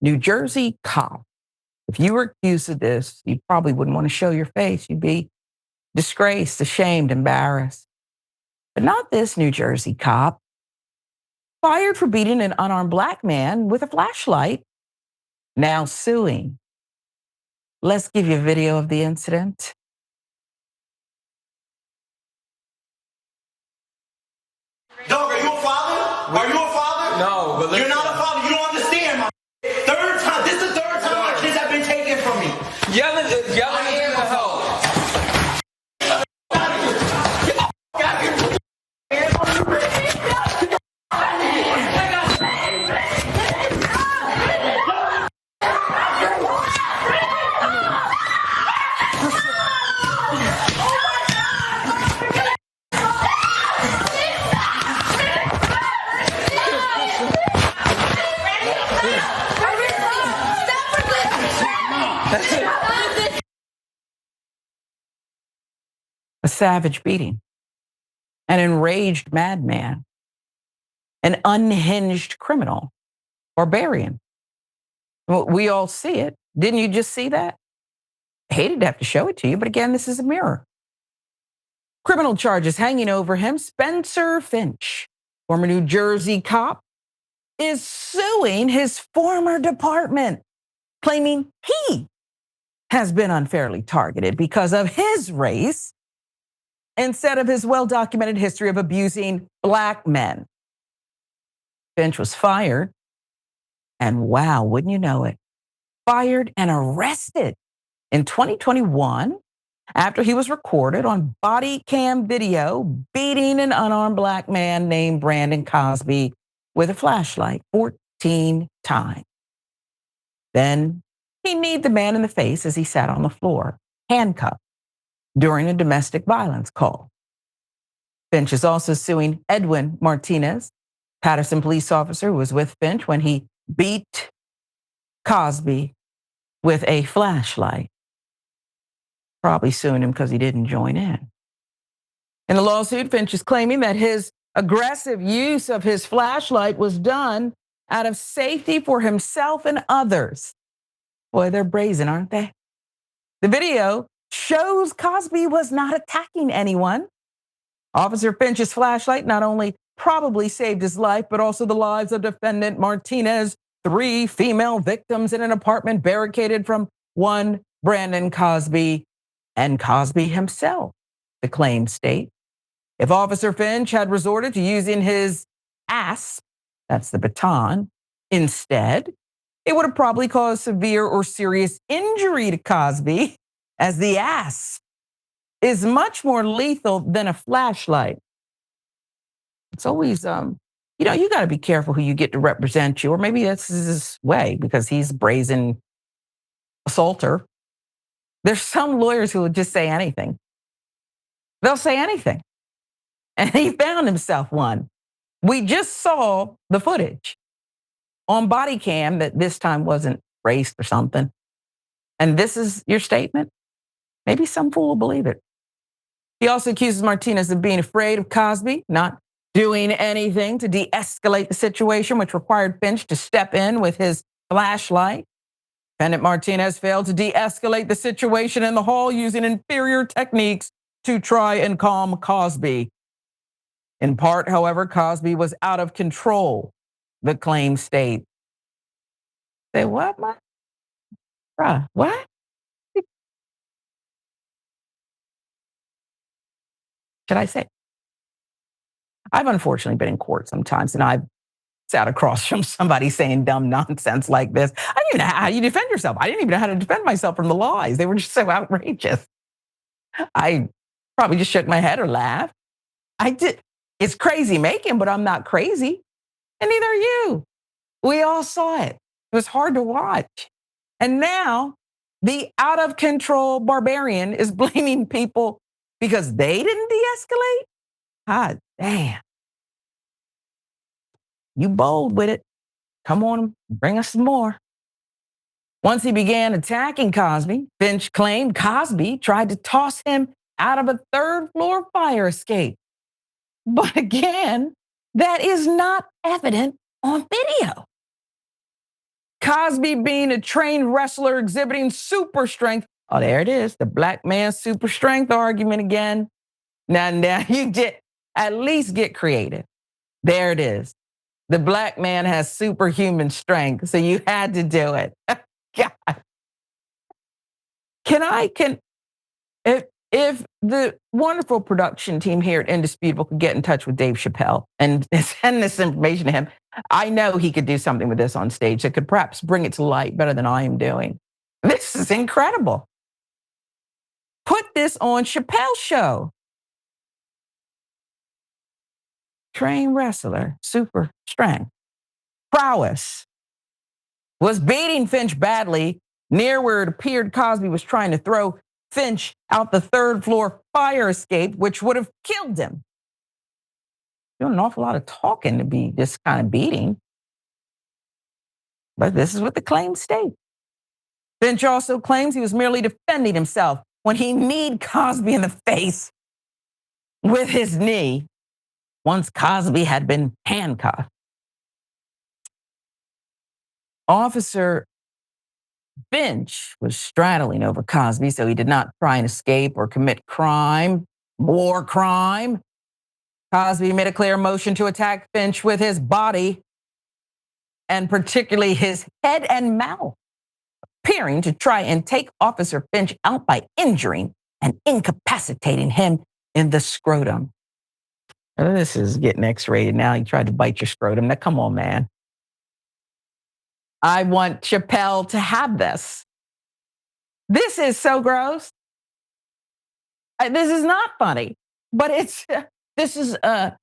New Jersey cop. If you were accused of this, you probably wouldn't want to show your face. You'd be disgraced, ashamed, embarrassed. But not this New Jersey cop. Fired for beating an unarmed black man with a flashlight, now suing. Let's give you a video of the incident. Dog, are you a father? Are you a father? No, but you're not a father. You don't understand. My third time. This is the third time my kids have been taken from me. Yelling is gonna help. A savage beating, an enraged madman, an unhinged criminal, barbarian. We all see it. Didn't you just see that? I hated to have to show it to you, but again, this is a mirror. Criminal charges hanging over him. Spencer Finch, former New Jersey cop, is suing his former department, claiming he has been unfairly targeted because of his race instead of his well-documented history of abusing black men. Finch was fired, and wow, wouldn't you know it, fired and arrested in 2021 after he was recorded on body cam video beating an unarmed black man named Brandon Cosby with a flashlight 14 times. Then he kneed the man in the face as he sat on the floor, handcuffed, during a domestic violence call. Finch is also suing Edwin Martinez, Paterson police officer who was with Finch when he beat Cosby with a flashlight. Probably suing him because he didn't join in. In the lawsuit, Finch is claiming that his aggressive use of his flashlight was done out of safety for himself and others. Boy, they're brazen, aren't they? The video shows Cosby was not attacking anyone. Officer Finch's flashlight not only probably saved his life, but also the lives of defendant Martinez, 3 female victims in an apartment barricaded from one Brandon Cosby and Cosby himself, the claim state. If Officer Finch had resorted to using his ASP, that's the baton, instead, it would have probably caused severe or serious injury to Cosby, as the ASP is much more lethal than a flashlight. It's always, you got to be careful who you get to represent you, or maybe that's his way because he's a brazen assaulter. There's some lawyers who will just say anything. They'll say anything. And he found himself one. We just saw the footage on body cam that this time wasn't raced or something. And this is your statement? Maybe some fool will believe it. He also accuses Martinez of being afraid of Cosby, not doing anything to de-escalate the situation, which required Finch to step in with his flashlight. Defendant Martinez failed to de-escalate the situation in the hall using inferior techniques to try and calm Cosby. In part, however, Cosby was out of control, the claim states. Say what, man? Bruh, what? Should I say? I've unfortunately been in court sometimes, and I've sat across from somebody saying dumb nonsense like this. I didn't even know how you defend yourself. I didn't even know how to defend myself from the lies. They were just so outrageous. I probably just shook my head or laughed. I did. It's crazy making, but I'm not crazy. And neither are you. We all saw it. It was hard to watch. And now the out of control barbarian is blaming people because they didn't de-escalate? God damn. You bold with it. Come on, bring us some more. Once he began attacking Cosby, Finch claimed Cosby tried to toss him out of a 3rd floor fire escape. But again, that is not evident on video. Cosby being a trained wrestler exhibiting super strength. Oh, there it is. The black man's super strength argument again. Now you did at least get creative. There it is. The black man has superhuman strength, so you had to do it. God. If the wonderful production team here at Indisputable could get in touch with Dave Chappelle and send this information to him, I know he could do something with this on stage that could perhaps bring it to light better than I am doing. This is incredible. Put this on Chappelle's show. Trained wrestler, super strength, prowess, was beating Finch badly near where it appeared Cosby was trying to throw Finch out the third floor fire escape, which would have killed him. Doing an awful lot of talking to be this kind of beating. But this is what the claims state. Finch also claims he was merely defending himself when he kneed Cosby in the face with his knee once Cosby had been handcuffed. Officer Finch was straddling over Cosby, so he did not try and escape or commit crime, more crime. Cosby made a clear motion to attack Finch with his body, and particularly his head and mouth, appearing to try and take Officer Finch out by injuring and incapacitating him in the scrotum. This is getting X-rated now. He tried to bite your scrotum. Now, come on, man. I want Chappelle to have this. This is so gross. This is not funny, but this is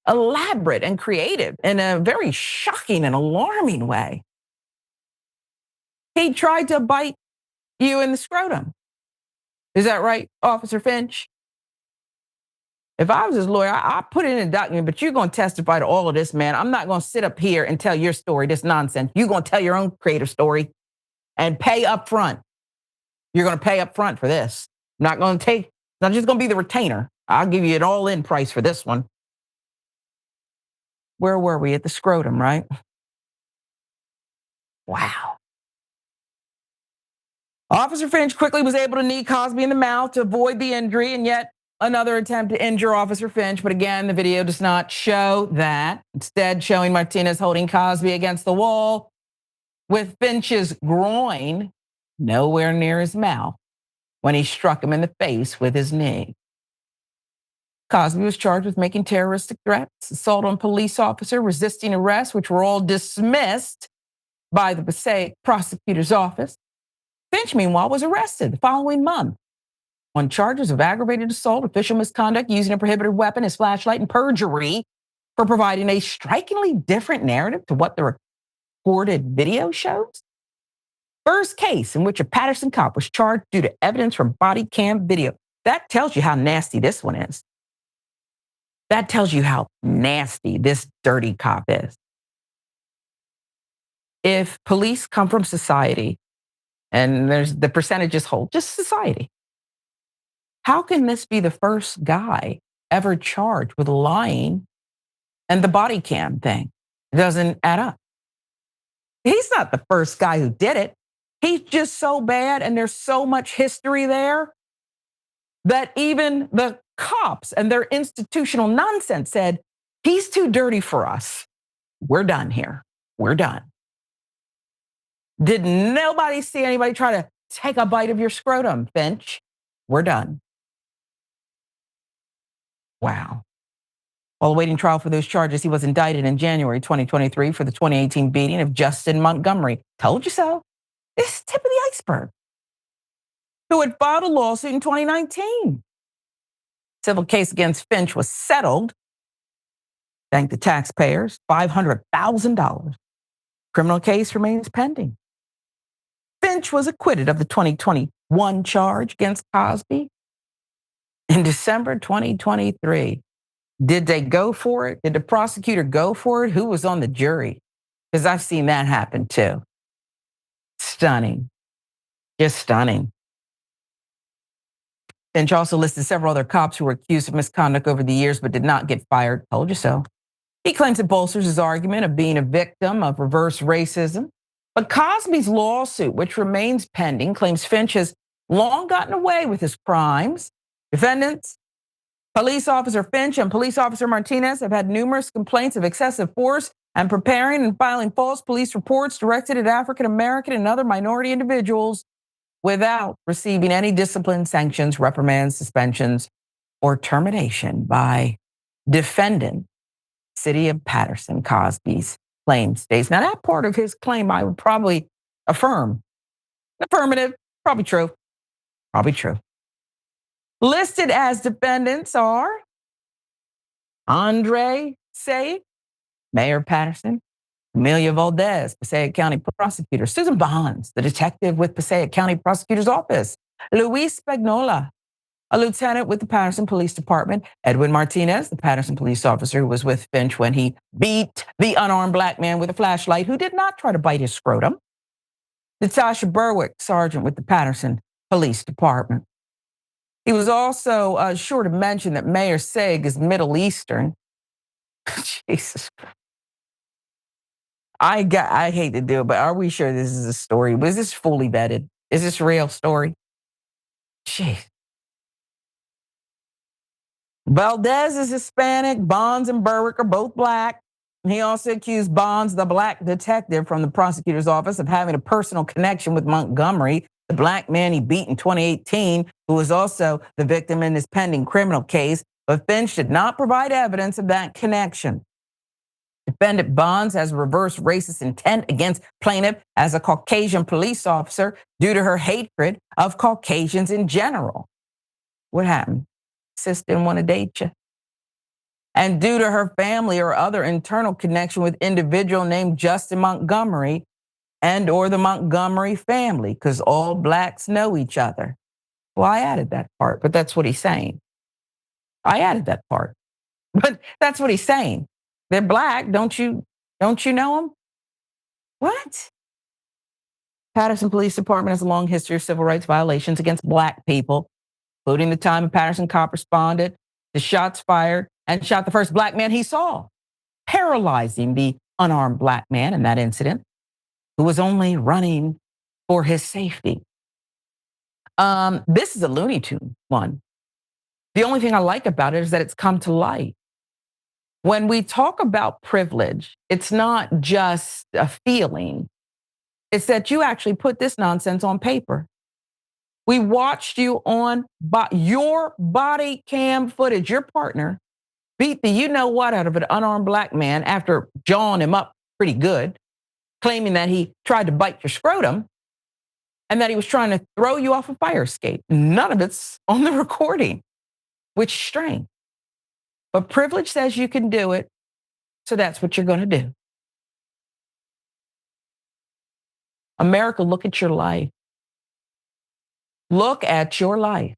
elaborate and creative in a very shocking and alarming way. He tried to bite you in the scrotum. Is that right, Officer Finch? If I was his lawyer, I put it in a document, but you're going to testify to all of this, man. I'm not going to sit up here and tell your story, this nonsense. You're going to tell your own creative story and pay up front. You're going to pay up front for this. I'm not going to take, not just going to be the retainer. I'll give you an all-in price for this one. Where were we? At the scrotum, right? Wow. Officer Finch quickly was able to knee Cosby in the mouth to avoid the injury, and yet another attempt to injure Officer Finch. But again, the video does not show that. Instead, showing Martinez holding Cosby against the wall with Finch's groin nowhere near his mouth when he struck him in the face with his knee. Cosby was charged with making terroristic threats, assault on police officer, resisting arrest, which were all dismissed by the Passaic prosecutor's office. Finch, meanwhile, was arrested the following month on charges of aggravated assault, official misconduct, using a prohibited weapon, his flashlight, and perjury for providing a strikingly different narrative to what the recorded video shows. First case in which a Paterson cop was charged due to evidence from body cam video. That tells you how nasty this one is. That tells you how nasty this dirty cop is. If police come from society, and there's the percentages hold, just society, how can this be the first guy ever charged with lying and the body cam thing? It doesn't add up. He's not the first guy who did it. He's just so bad, and there's so much history there that even the cops and their institutional nonsense said, he's too dirty for us. We're done here. We're done. Did nobody see anybody try to take a bite of your scrotum, Finch? We're done. Wow. While awaiting trial for those charges, he was indicted in January 2023 for the 2018 beating of Justin Montgomery. Told you so. This is tip of the iceberg. Who had filed a lawsuit in 2019. Civil case against Finch was settled, thank the taxpayers, $500,000. Criminal case remains pending. Finch was acquitted of the 2021 charge against Cosby in December 2023. Did they go for it? Did the prosecutor go for it? Who was on the jury? Because I've seen that happen too. Stunning. Just stunning. Finch also listed several other cops who were accused of misconduct over the years but did not get fired. Told you so. He claims it bolsters his argument of being a victim of reverse racism, But Cosby's lawsuit, which remains pending, claims Finch has long gotten away with his crimes. Defendants, police officer Finch and police officer Martinez have had numerous complaints of excessive force and preparing and filing false police reports directed at African American and other minority individuals without receiving any discipline sanctions, reprimands, suspensions, or termination by defendant, City of Paterson. Cosby's claim states. Now, that part of his claim I would probably affirm. Affirmative, probably true. Probably true. Listed as defendants are Andre Say, Mayor Paterson, Amelia Valdez, Passaic County prosecutor, Susan Bonds, the detective with Passaic County Prosecutor's Office, Luis Spagnola, a lieutenant with the Paterson Police Department, Edwin Martinez, the Paterson police officer who was with Finch when he beat the unarmed black man with a flashlight who did not try to bite his scrotum, Natasha Berwick, sergeant with the Paterson Police Department. He was also sure to mention that Mayor Seg is Middle Eastern. Jesus Christ. I hate to do it, but are we sure this is a story? Was this fully vetted? Is this a real story? Jeez. Valdez is Hispanic. Bonds and Berwick are both black. He also accused Bonds, the black detective from the prosecutor's office, of having a personal connection with Montgomery, the black man he beat in 2018, who was also the victim in this pending criminal case. But Finch did not provide evidence of that connection. Defendant Bonds has reverse racist intent against plaintiff as a Caucasian police officer due to her hatred of Caucasians in general. What happened? Sis didn't want to date you. And due to her family or other internal connection with individual named Justin Montgomery and or the Montgomery family, because all blacks know each other. Well, I added that part, but that's what he's saying. I added that part, but that's what he's saying. They're black, don't you know them? What? Paterson Police Department has a long history of civil rights violations against black people, including the time a Paterson cop responded to shots fired and shot the first black man he saw, paralyzing the unarmed black man in that incident, who was only running for his safety. This is a Looney Tune one. The only thing I like about it is that it's come to light. When we talk about privilege, it's not just a feeling. It's that you actually put this nonsense on paper. We watched you on your body cam footage. Your partner beat the you-know-what out of an unarmed black man after jawing him up pretty good, claiming that he tried to bite your scrotum and that he was trying to throw you off a fire escape. None of it's on the recording, which is strange. But privilege says you can do it, so that's what you're going to do. America, look at your life. Look at your life.